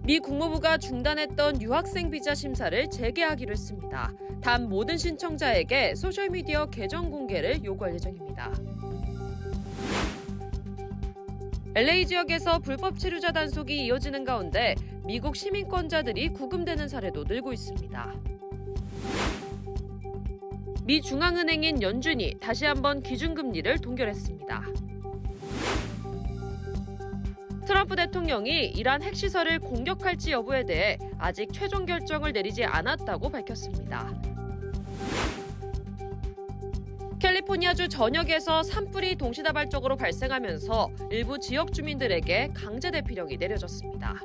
미 국무부가 중단했던 유학생 비자 심사를 재개하기로 했습니다. 단 모든 신청자에게 소셜미디어 계정 공개를 요구할 예정입니다. LA 지역에서 불법 체류자 단속이 이어지는 가운데 미국 시민권자들이 구금되는 사례도 늘고 있습니다. 미 중앙은행인 연준이 다시 한번 기준금리를 동결했습니다. 트럼프 대통령이 이란 핵시설을 공격할지 여부에 대해 아직 최종 결정을 내리지 않았다고 밝혔습니다. 캘리포니아주 전역에서 산불이 동시다발적으로 발생하면서 일부 지역 주민들에게 강제 대피령이 내려졌습니다.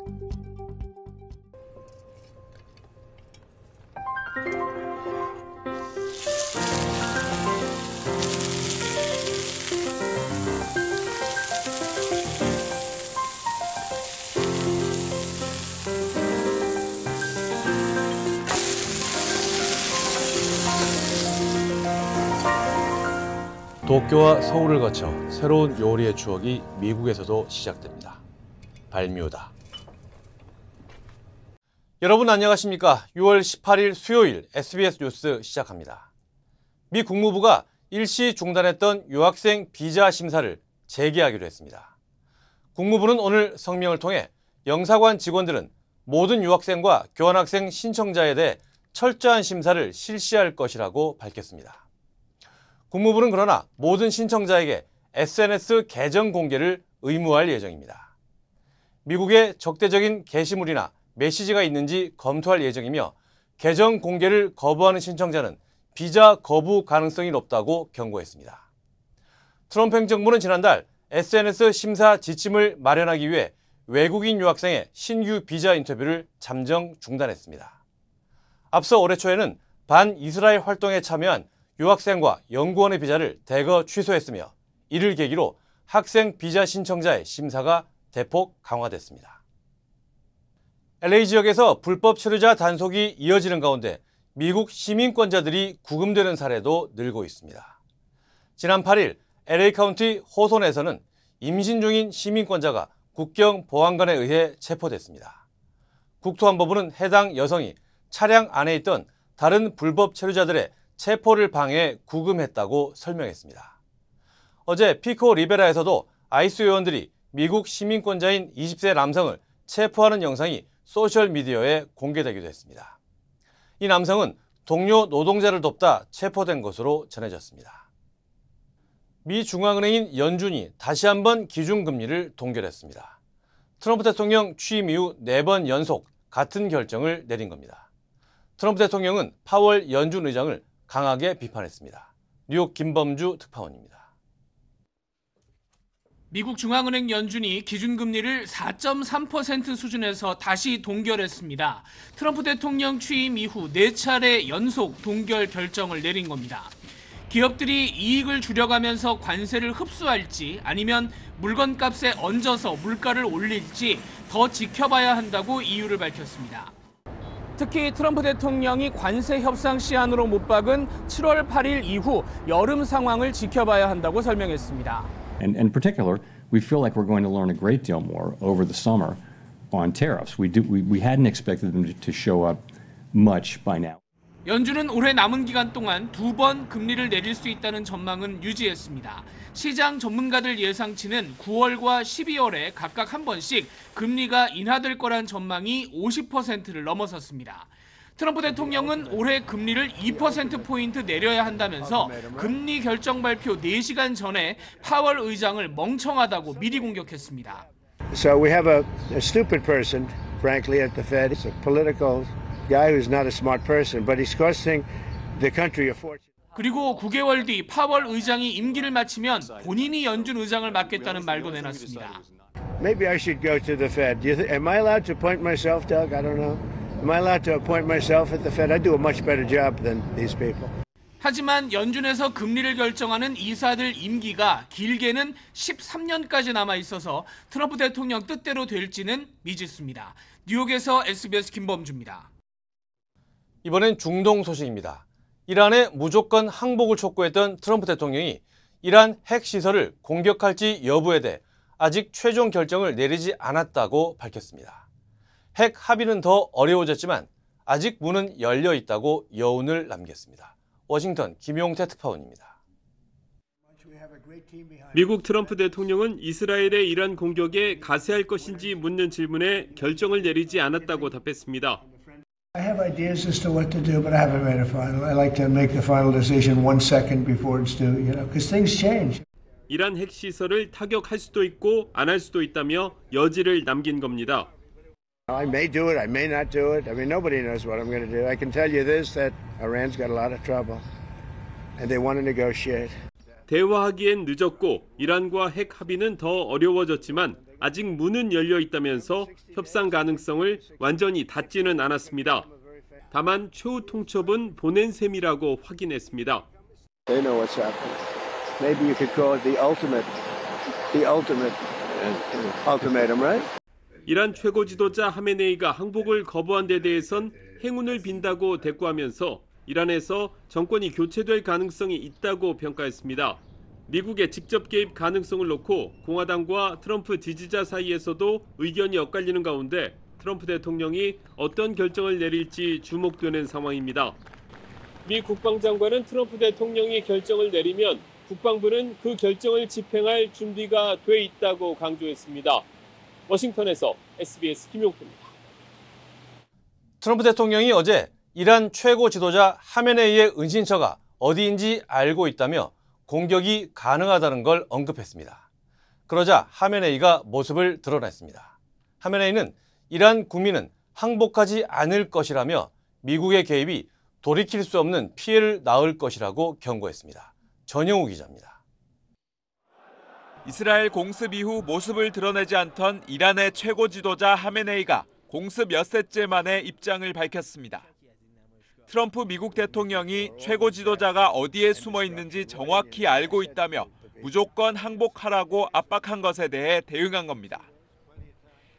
도쿄와 서울을 거쳐 새로운 요리의 추억이 미국에서도 시작됩니다. 발뮤다. 여러분 안녕하십니까? 6월 18일 수요일 SBS 뉴스 시작합니다. 미 국무부가 일시 중단했던 유학생 비자 심사를 재개하기로 했습니다. 국무부는 오늘 성명을 통해 영사관 직원들은 모든 유학생과 교환학생 신청자에 대해 철저한 심사를 실시할 것이라고 밝혔습니다. 국무부는 그러나 모든 신청자에게 SNS 계정 공개를 의무화할 예정입니다. 미국에 적대적인 게시물이나 메시지가 있는지 검토할 예정이며 계정 공개를 거부하는 신청자는 비자 거부 가능성이 높다고 경고했습니다. 트럼프 행정부는 지난달 SNS 심사 지침을 마련하기 위해 외국인 유학생의 신규 비자 인터뷰를 잠정 중단했습니다. 앞서 올해 초에는 반이스라엘 활동에 참여한 유학생과 연구원의 비자를 대거 취소했으며 이를 계기로 학생 비자 신청자의 심사가 대폭 강화됐습니다. LA 지역에서 불법 체류자 단속이 이어지는 가운데 미국 시민권자들이 구금되는 사례도 늘고 있습니다. 지난 8일 LA 카운티 호손에서는 임신 중인 시민권자가 국경 보안관에 의해 체포됐습니다. 국토안보부는 해당 여성이 차량 안에 있던 다른 불법 체류자들의 체포를 방해해 구금했다고 설명했습니다. 어제 피코 리베라에서도 아이스 요원들이 미국 시민권자인 20세 남성을 체포하는 영상이 소셜미디어에 공개되기도 했습니다. 이 남성은 동료 노동자를 돕다 체포된 것으로 전해졌습니다. 미 중앙은행인 연준이 다시 한번 기준금리를 동결했습니다. 트럼프 대통령 취임 이후 4번 연속 같은 결정을 내린 겁니다. 트럼프 대통령은 파월 연준 의장을 강하게 비판했습니다. 뉴욕 김범주 특파원입니다. 미국 중앙은행 연준이 기준금리를 4.3% 수준에서 다시 동결했습니다. 트럼프 대통령 취임 이후 4차례 연속 동결 결정을 내린 겁니다. 기업들이 이익을 줄여가면서 관세를 흡수할지 아니면 물건값에 얹어서 물가를 올릴지 더 지켜봐야 한다고 이유를 밝혔습니다. 특히 트럼프 대통령이 관세 협상 시한으로 못 박은 7월 8일 이후 여름 상황을 지켜봐야 한다고 설명했습니다. In particular, we feel like we're going to learn a great deal more over the summer on tariffs. We hadn't expected them to show up much by now. 연준은 올해 남은 기간 동안 2번 금리를 내릴 수 있다는 전망은 유지했습니다. 시장 전문가들 예상치는 9월과 12월에 각각 한 번씩 금리가 인하될 거란 전망이 50%를 넘어섰습니다. 트럼프 대통령은 올해 금리를 2%포인트 내려야 한다면서 금리 결정 발표 4시간 전에 파월 의장을 멍청하다고 미리 공격했습니다. So we have a stupid person, frankly, at the Fed. It's a political guy who's not a smart person, but he's costing the country a fortune. 그리고 9개월 뒤 파월 의장이 임기를 마치면 본인이 연준 의장을 맡겠다는 말도 내놨습니다. Maybe I should go to the Fed. Am I allowed to appoint myself, Doug? I don't know. Am I allowed to appoint myself at the Fed? I do a much better job than these people. 하지만 연준에서 금리를 결정하는 이사들 임기가 길게는 13년까지 남아 있어서 트럼프 대통령 뜻대로 될지는 미지수입니다. 뉴욕에서 SBS 김범주입니다. 이번엔 중동 소식입니다. 이란의 무조건 항복을 촉구했던 트럼프 대통령이 이란 핵시설을 공격할지 여부에 대해 아직 최종 결정을 내리지 않았다고 밝혔습니다. 핵 합의는 더 어려워졌지만 아직 문은 열려 있다고 여운을 남겼습니다. 워싱턴 김용태 특파원입니다. 미국 트럼프 대통령은 이스라엘의 이란 공격에 가세할 것인지 묻는 질문에 결정을 내리지 않았다고 답했습니다. I have ideas as to what to do, but I haven't made a final. I like to make the final decision 1 second before it's due, because things change. 이란 핵시설을 타격할 수도 있고 안 할 수도 있다며 여지를 남긴 겁니다. I may do it, I may not do it. I mean, nobody knows what I'm going to do. I can tell you this, that Iran's got a lot of trouble, and they want to negotiate. 대화하기엔 늦었고 이란과 핵 합의는 더 어려워졌지만 아직 문은 열려 있다면서 협상 가능성을 완전히 닫지는 않았습니다. 다만 최후 통첩은 보낸 셈이라고 확인했습니다. They know what's happening. Maybe you could call it the ultimate ultimatum, right? 이란 최고 지도자 하메네이가 항복을 거부한 데 대해선 행운을 빈다고 대꾸하면서 이란에서 정권이 교체될 가능성이 있다고 평가했습니다. 미국의 직접 개입 가능성을 놓고 공화당과 트럼프 지지자 사이에서도 의견이 엇갈리는 가운데 트럼프 대통령이 어떤 결정을 내릴지 주목되는 상황입니다. 미 국방장관은 트럼프 대통령이 결정을 내리면 국방부는 그 결정을 집행할 준비가 돼 있다고 강조했습니다. 워싱턴에서 SBS 김용태입니다. 트럼프 대통령이 어제 이란 최고 지도자 하메네이의 은신처가 어디인지 알고 있다며 공격이 가능하다는 걸 언급했습니다. 그러자 하메네이가 모습을 드러냈습니다. 하메네이는 이란 국민은 항복하지 않을 것이라며 미국의 개입이 돌이킬 수 없는 피해를 낳을 것이라고 경고했습니다. 전영우 기자입니다. 이스라엘 공습 이후 모습을 드러내지 않던 이란의 최고 지도자 하메네이가 공습 엿새째 만에 입장을 밝혔습니다. 트럼프 미국 대통령이 최고 지도자가 어디에 숨어 있는지 정확히 알고 있다며 무조건 항복하라고 압박한 것에 대해 대응한 겁니다.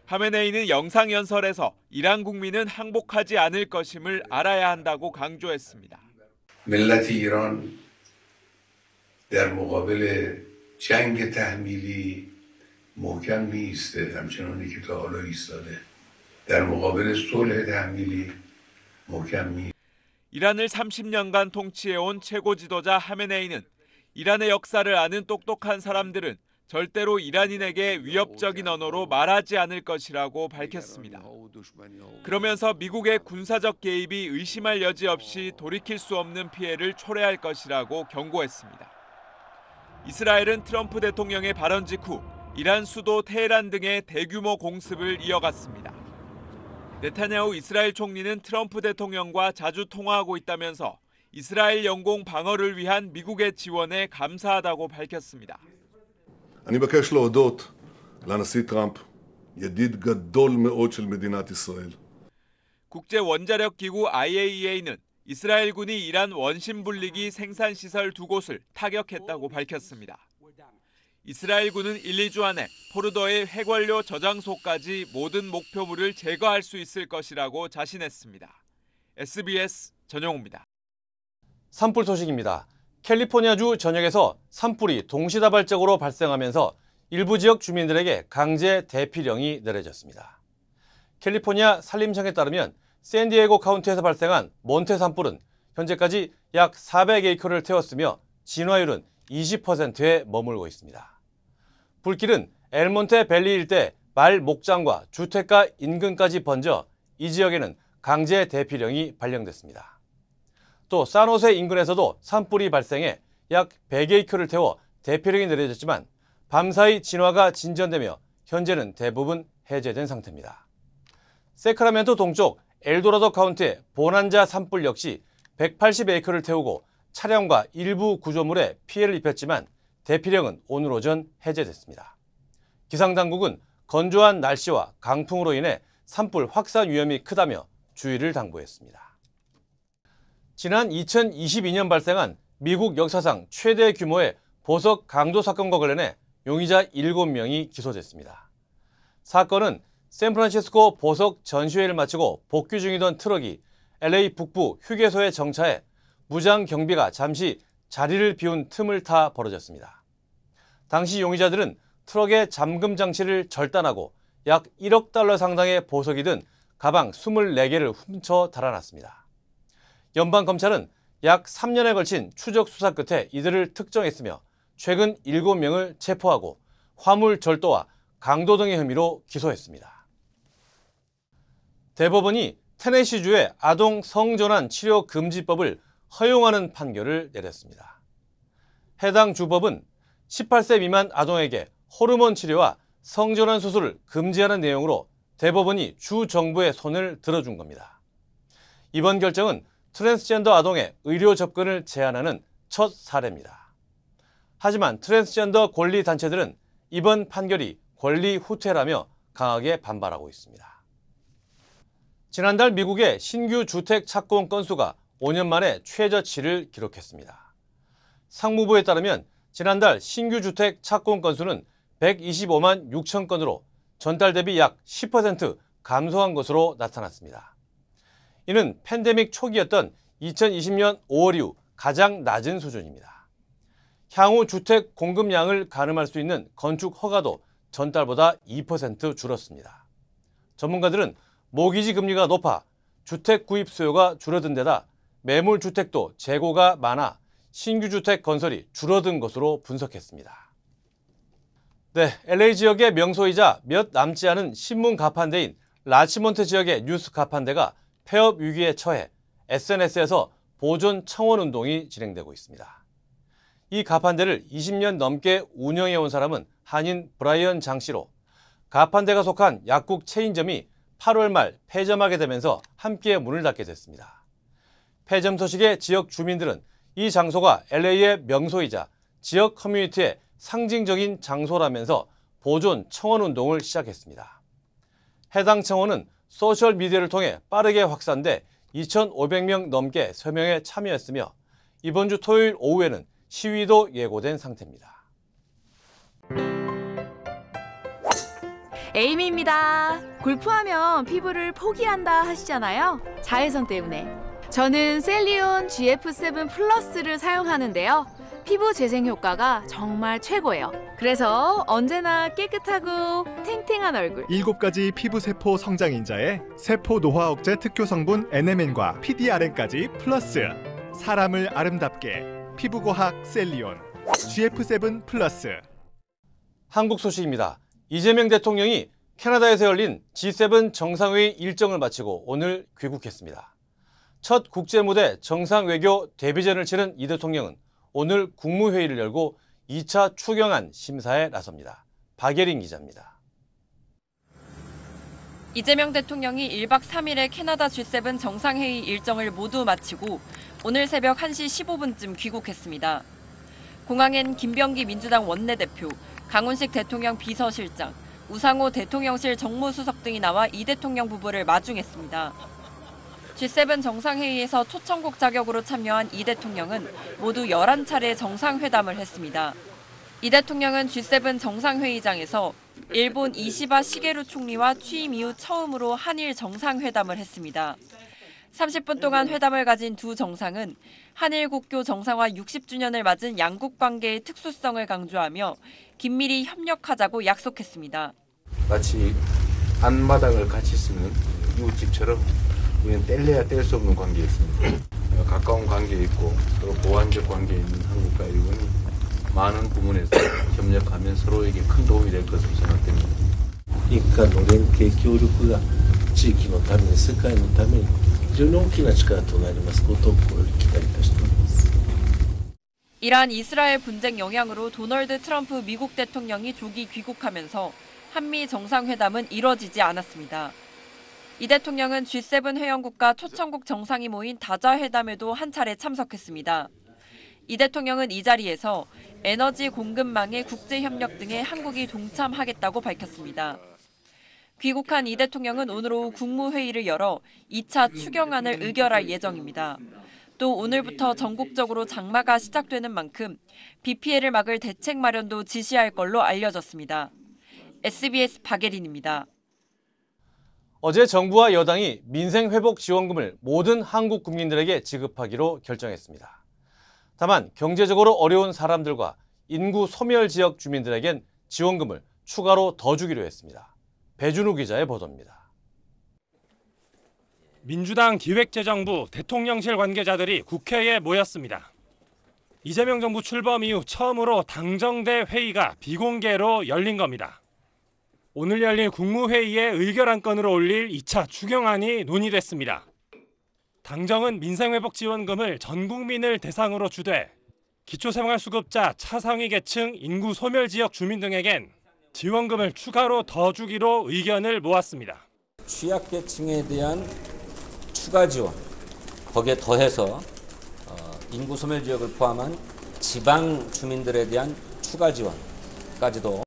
하메네이는 영상연설에서 이란 국민은 항복하지 않을 것임을 알아야 한다고 강조했습니다. ملت ایران در مقابل جنگ تحمیلی محکم میایسته همچنانی که تا حالا ایستاده در مقابل صلح تحمیلی محکم میایسته 이란을 30년간 통치해온 최고 지도자 하메네이는 이란의 역사를 아는 똑똑한 사람들은 절대로 이란인에게 위협적인 언어로 말하지 않을 것이라고 밝혔습니다. 그러면서 미국의 군사적 개입이 의심할 여지 없이 돌이킬 수 없는 피해를 초래할 것이라고 경고했습니다. 이스라엘은 트럼프 대통령의 발언 직후 이란 수도 테헤란 등의 대규모 공습을 이어갔습니다. 네타냐후 이스라엘 총리는 트럼프 대통령과 자주 통화하고 있다면서 이스라엘 영공 방어를 위한 미국의 지원에 감사하다고 밝혔습니다. אני מבקש להודות לנשיא טראמפ, ידיד גדול מאוד של מדינת ישראל. 국제 원자력 기구 IAEA는 이스라엘군이 이란 원심 분리기 생산 시설 2곳을 타격했다고 밝혔습니다. 이스라엘군은 1, 2주 안에 포르도의 핵원료 저장소까지 모든 목표물을 제거할 수 있을 것이라고 자신했습니다. SBS 전영우입니다. 산불 소식입니다. 캘리포니아주 전역에서 산불이 동시다발적으로 발생하면서 일부 지역 주민들에게 강제 대피령이 내려졌습니다. 캘리포니아 산림청에 따르면 샌디에고 카운티에서 발생한 몬테 산불은 현재까지 약 400에이커를 태웠으며 진화율은 20%에 머물고 있습니다. 불길은 엘몬테 밸리 일대 말 목장과 주택가 인근까지 번져 이 지역에는 강제 대피령이 발령됐습니다. 또 산호세 인근에서도 산불이 발생해 약 100에이커를 태워 대피령이 내려졌지만 밤사이 진화가 진전되며 현재는 대부분 해제된 상태입니다. 세크라멘토 동쪽 엘도라도 카운티의 보난자 산불 역시 180에이커를 태우고 차량과 일부 구조물에 피해를 입혔지만 대피령은 오늘 오전 해제됐습니다. 기상당국은 건조한 날씨와 강풍으로 인해 산불 확산 위험이 크다며 주의를 당부했습니다. 지난 2022년 발생한 미국 역사상 최대 규모의 보석 강도 사건과 관련해 용의자 7명이 기소됐습니다. 사건은 샌프란시스코 보석 전시회를 마치고 복귀 중이던 트럭이 LA 북부 휴게소에 정차해 무장 경비가 잠시 자리를 비운 틈을 타 벌어졌습니다. 당시 용의자들은 트럭의 잠금 장치를 절단하고 약 1억 달러 상당의 보석이 든 가방 24개를 훔쳐 달아났습니다. 연방검찰은 약 3년에 걸친 추적 수사 끝에 이들을 특정했으며 최근 7명을 체포하고 화물 절도와 강도 등의 혐의로 기소했습니다. 대법원이 테네시주의 아동 성전환 치료 금지법을 허용하는 판결을 내렸습니다. 해당 주법은 18세 미만 아동에게 호르몬 치료와 성전환 수술을 금지하는 내용으로 대법원이 주 정부의 손을 들어준 겁니다. 이번 결정은 트랜스젠더 아동의 의료 접근을 제한하는 첫 사례입니다. 하지만 트랜스젠더 권리 단체들은 이번 판결이 권리 후퇴라며 강하게 반발하고 있습니다. 지난달 미국의 신규 주택 착공 건수가 5년 만에 최저치를 기록했습니다. 상무부에 따르면 지난달 신규 주택 착공 건수는 125만 6천 건으로 전달 대비 약 10% 감소한 것으로 나타났습니다. 이는 팬데믹 초기였던 2020년 5월 이후 가장 낮은 수준입니다. 향후 주택 공급량을 가늠할 수 있는 건축 허가도 전달보다 2% 줄었습니다. 전문가들은 모기지 금리가 높아 주택 구입 수요가 줄어든 데다 매물 주택도 재고가 많아 신규 주택 건설이 줄어든 것으로 분석했습니다. 네, LA 지역의 명소이자 몇 남지 않은 신문 가판대인 라치몬트 지역의 뉴스 가판대가 폐업 위기에 처해 SNS에서 보존 청원 운동이 진행되고 있습니다. 이 가판대를 20년 넘게 운영해온 사람은 한인 브라이언 장 씨로 가판대가 속한 약국 체인점이 8월 말 폐점하게 되면서 함께 문을 닫게 됐습니다. 폐점 소식에 지역 주민들은 이 장소가 LA의 명소이자 지역 커뮤니티의 상징적인 장소라면서 보존 청원 운동을 시작했습니다. 해당 청원은 소셜미디어를 통해 빠르게 확산돼 2,500명 넘게 서명에 참여했으며 이번 주 토요일 오후에는 시위도 예고된 상태입니다. 에이미입니다. 골프하면 피부를 포기한다 하시잖아요. 자외선 때문에. 저는 셀리온 GF7 플러스를 사용하는데요. 피부 재생 효과가 정말 최고예요. 그래서 언제나 깨끗하고 탱탱한 얼굴. 7가지 피부세포 성장인자에 세포 노화 억제 특효 성분 NMN과 PDRN까지 플러스. 사람을 아름답게 피부과학 셀리온 GF7 플러스. 한국 소식입니다. 이재명 대통령이 캐나다에서 열린 G7 정상회의 일정을 마치고 오늘 귀국했습니다. 첫 국제무대 정상외교 데뷔전을 치른 이 대통령은 오늘 국무회의를 열고 2차 추경안 심사에 나섭니다. 박예린 기자입니다. 이재명 대통령이 1박 3일의 캐나다 G7 정상회의 일정을 모두 마치고 오늘 새벽 1시 15분쯤 귀국했습니다. 공항엔 김병기 민주당 원내대표, 강훈식 대통령 비서실장, 우상호 대통령실 정무수석 등이 나와 이 대통령 부부를 마중했습니다. G7 정상회의에서 초청국 자격으로 참여한 이 대통령은 모두 11차례 정상회담을 했습니다. 이 대통령은 G7 정상회의장에서 일본 이시바 시게루 총리와 취임 이후 처음으로 한일 정상회담을 했습니다. 30분 동안 회담을 가진 두 정상은 한일 국교 정상화 60주년을 맞은 양국 관계의 특수성을 강조하며 긴밀히 협력하자고 약속했습니다. 마치 안마당을 같이 쓰는 이웃집처럼 우리는 뗄래야 뗄 수 없는 관계에 있습니다. 가까운 관계에 있고 또 보완적 관계에 있는 한국과 일본이 많은 부분에서 협력하면 서로에게 큰 도움이 될 것으로 생각됩니다. 日韓の連携協力が地域のために世界のために非常に大きな力となりますことを心より期待いたしております。 이란 이스라엘 분쟁 영향으로 도널드 트럼프 미국 대통령이 조기 귀국하면서 한미 정상회담은 이뤄지지 않았습니다. 이 대통령은 G7 회원국과 초청국 정상이 모인 다자회담에도 한 차례 참석했습니다. 이 대통령은 이 자리에서 에너지 공급망의 국제협력 등에 한국이 동참하겠다고 밝혔습니다. 귀국한 이 대통령은 오늘 오후 국무회의를 열어 2차 추경안을 의결할 예정입니다. 또 오늘부터 전국적으로 장마가 시작되는 만큼 비 피해를 막을 대책 마련도 지시할 걸로 알려졌습니다. SBS 박예린입니다. 어제 정부와 여당이 민생회복지원금을 모든 한국 국민들에게 지급하기로 결정했습니다. 다만 경제적으로 어려운 사람들과 인구 소멸 지역 주민들에겐 지원금을 추가로 더 주기로 했습니다. 배준우 기자의 보도입니다. 민주당 기획재정부 대통령실 관계자들이 국회에 모였습니다. 이재명 정부 출범 이후 처음으로 당정대 회의가 비공개로 열린 겁니다. 오늘 열릴 국무회의에 의결안건으로 올릴 2차 추경안이 논의됐습니다. 당정은 민생회복지원금을 전 국민을 대상으로 주되 기초생활수급자, 차상위 계층, 인구 소멸지역 주민 등에겐 지원금을 추가로 더 주기로 의견을 모았습니다. 취약계층에 대한 추가 지원, 거기에 더해서 인구 소멸지역을 포함한 지방 주민들에 대한 추가 지원까지도.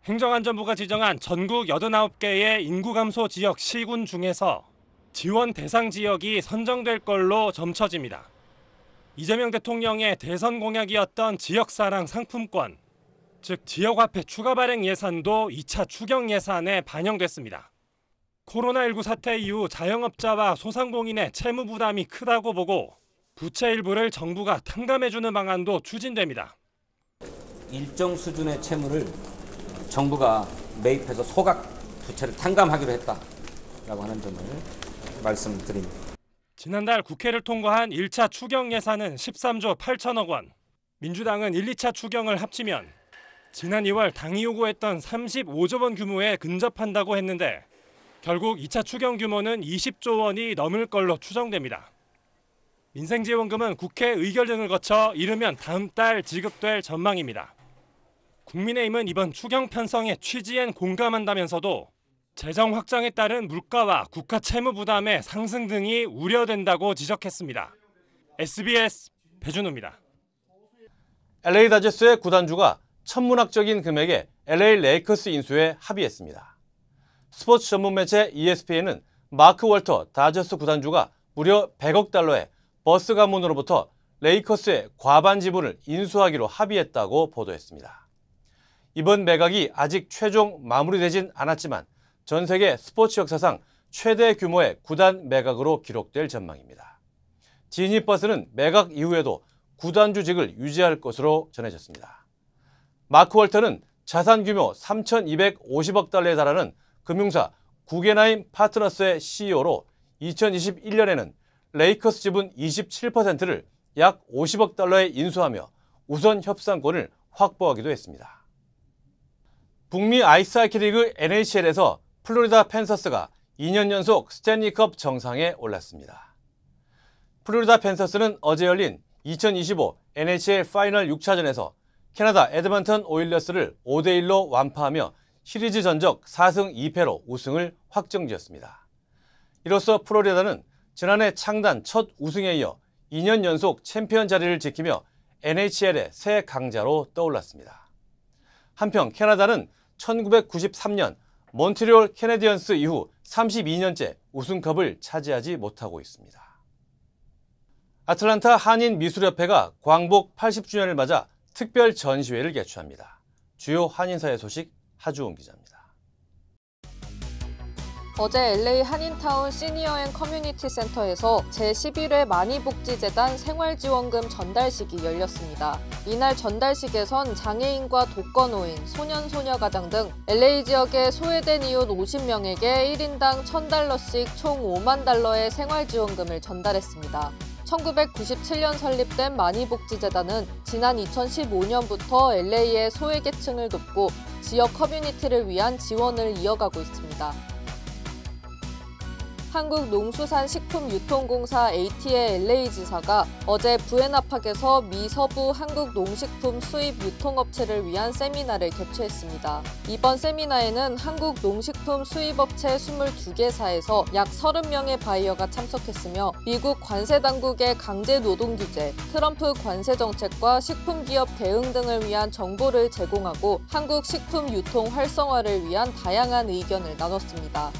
행정안전부가 지정한 전국 89개의 인구 감소 지역 시군 중에서 지원 대상 지역이 선정될 걸로 점쳐집니다. 이재명 대통령의 대선 공약이었던 지역사랑 상품권, 즉 지역화폐 추가 발행 예산도 2차 추경 예산에 반영됐습니다. 코로나19 사태 이후 자영업자와 소상공인의 채무 부담이 크다고 보고 부채 일부를 정부가 탕감해주는 방안도 추진됩니다. 일정 수준의 채무를 정부가 매입해서 소각 부채를 탕감하기로 했다라고 하는 점을 말씀드립니다. 지난달 국회를 통과한 1차 추경 예산은 13조 8천억 원. 민주당은 1, 2차 추경을 합치면 지난 2월 당이 요구했던 35조 원 규모에 근접한다고 했는데 결국 2차 추경 규모는 20조 원이 넘을 걸로 추정됩니다. 민생지원금은 국회 의결 등을 거쳐 이르면 다음 달 지급될 전망입니다. 국민의힘은 이번 추경 편성의 취지엔 공감한다면서도 재정 확장에 따른 물가와 국가 채무 부담의 상승 등이 우려된다고 지적했습니다. SBS 배준우입니다. LA 다저스의 구단주가 천문학적인 금액의 LA 레이커스 인수에 합의했습니다. 스포츠 전문 매체 ESPN은 마크 월터 다저스 구단주가 무려 100억 달러의 버스 가문으로부터 레이커스의 과반 지분을 인수하기로 합의했다고 보도했습니다. 이번 매각이 아직 최종 마무리되진 않았지만 전 세계 스포츠 역사상 최대 규모의 구단 매각으로 기록될 전망입니다. 지니버스는 매각 이후에도 구단주직을 유지할 것으로 전해졌습니다. 마크 월터는 자산 규모 3,250억 달러에 달하는 금융사 구겐하임 파트너스의 CEO로 2021년에는 레이커스 지분 27%를 약 50억 달러에 인수하며 우선 협상권을 확보하기도 했습니다. 북미 아이스하키 리그 NHL에서 플로리다 팬서스가 2년 연속 스탠리컵 정상에 올랐습니다. 플로리다 팬서스는 어제 열린 2025 NHL 파이널 6차전에서 캐나다 에드먼턴 오일러스를 5대1로 완파하며 시리즈 전적 4승 2패로 우승을 확정지었습니다. 이로써 플로리다는 지난해 창단 첫 우승에 이어 2년 연속 챔피언 자리를 지키며 NHL의 새 강자로 떠올랐습니다. 한편 캐나다는 1993년 몬트리올 캐네디언스 이후 32년째 우승컵을 차지하지 못하고 있습니다. 아틀란타 한인미술협회가 광복 80주년을 맞아 특별 전시회를 개최합니다. 주요 한인사회 소식 하주웅 기자입니다. 어제 LA 한인타운 시니어 앤 커뮤니티 센터에서 제11회 많이복지재단 생활지원금 전달식이 열렸습니다. 이날 전달식에선 장애인과 독거노인, 소년소녀가정 등 LA 지역에 소외된 이웃 50명에게 1인당 $1,000씩 총 5만 달러의 생활지원금을 전달했습니다. 1997년 설립된 많이복지재단은 지난 2015년부터 LA의 소외계층을 돕고 지역 커뮤니티를 위한 지원을 이어가고 있습니다. 한국농수산식품유통공사 AT의 LA지사가 어제 부에나팍에서 미 서부 한국농식품 수입 유통업체를 위한 세미나를 개최했습니다. 이번 세미나에는 한국농식품 수입업체 22개사에서 약 30명의 바이어가 참석했으며 미국 관세당국의 강제노동규제, 트럼프 관세정책과 식품기업 대응 등을 위한 정보를 제공하고 한국 식품 유통 활성화를 위한 다양한 의견을 나눴습니다.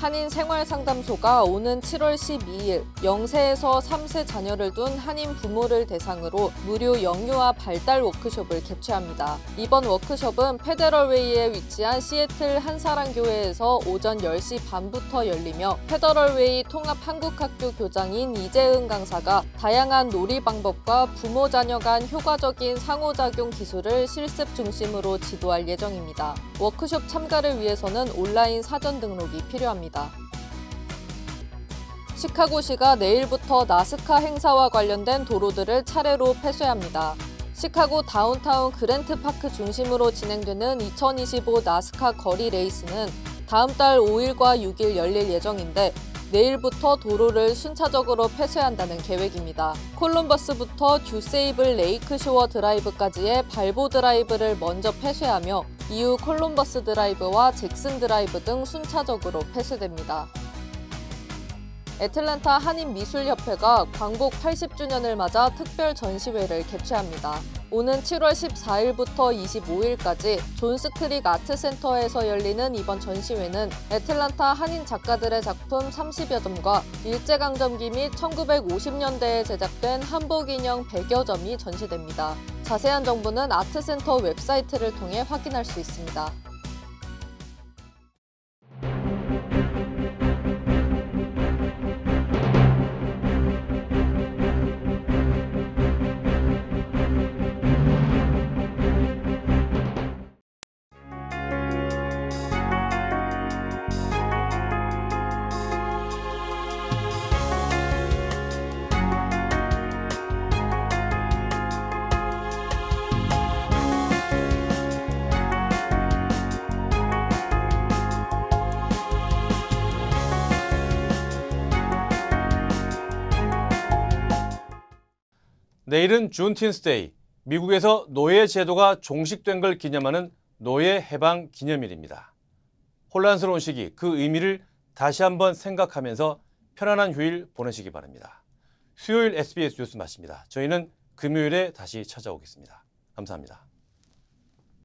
한인생활상담소가 오는 7월 12일 0세에서 3세 자녀를 둔 한인 부모를 대상으로 무료 영유아 발달 워크숍을 개최합니다. 이번 워크숍은 페더럴웨이에 위치한 시애틀 한사랑교회에서 오전 10시 반부터 열리며 페더럴웨이 통합한국학교 교장인 이재은 강사가 다양한 놀이 방법과 부모 자녀 간 효과적인 상호작용 기술을 실습 중심으로 지도할 예정입니다. 워크숍 참가를 위해서는 온라인 사전 등록이 필요합니다. 시카고시가 내일부터 나스카 행사와 관련된 도로들을 차례로 폐쇄합니다. 시카고 다운타운 그랜트파크 중심으로 진행되는 2025 나스카 거리 레이스는 다음 달 5일과 6일 열릴 예정인데 내일부터 도로를 순차적으로 폐쇄한다는 계획입니다. 콜럼버스부터 듀세이블 레이크 쇼어 드라이브까지의 발보 드라이브를 먼저 폐쇄하며 이후 콜럼버스 드라이브와 잭슨 드라이브 등 순차적으로 폐쇄됩니다. 애틀랜타 한인미술협회가 광복 80주년을 맞아 특별 전시회를 개최합니다. 오는 7월 14일부터 25일까지 존스크릭 아트센터에서 열리는 이번 전시회는 애틀랜타 한인 작가들의 작품 30여 점과 일제강점기 및 1950년대에 제작된 한복 인형 100여 점이 전시됩니다. 자세한 정보는 아트센터 웹사이트를 통해 확인할 수 있습니다. 내일은 준틴스데이, 미국에서 노예 제도가 종식된 걸 기념하는 노예 해방 기념일입니다. 혼란스러운 시기, 그 의미를 다시 한번 생각하면서 편안한 휴일 보내시기 바랍니다. 수요일 SBS 뉴스 마칩니다. 저희는 금요일에 다시 찾아오겠습니다. 감사합니다.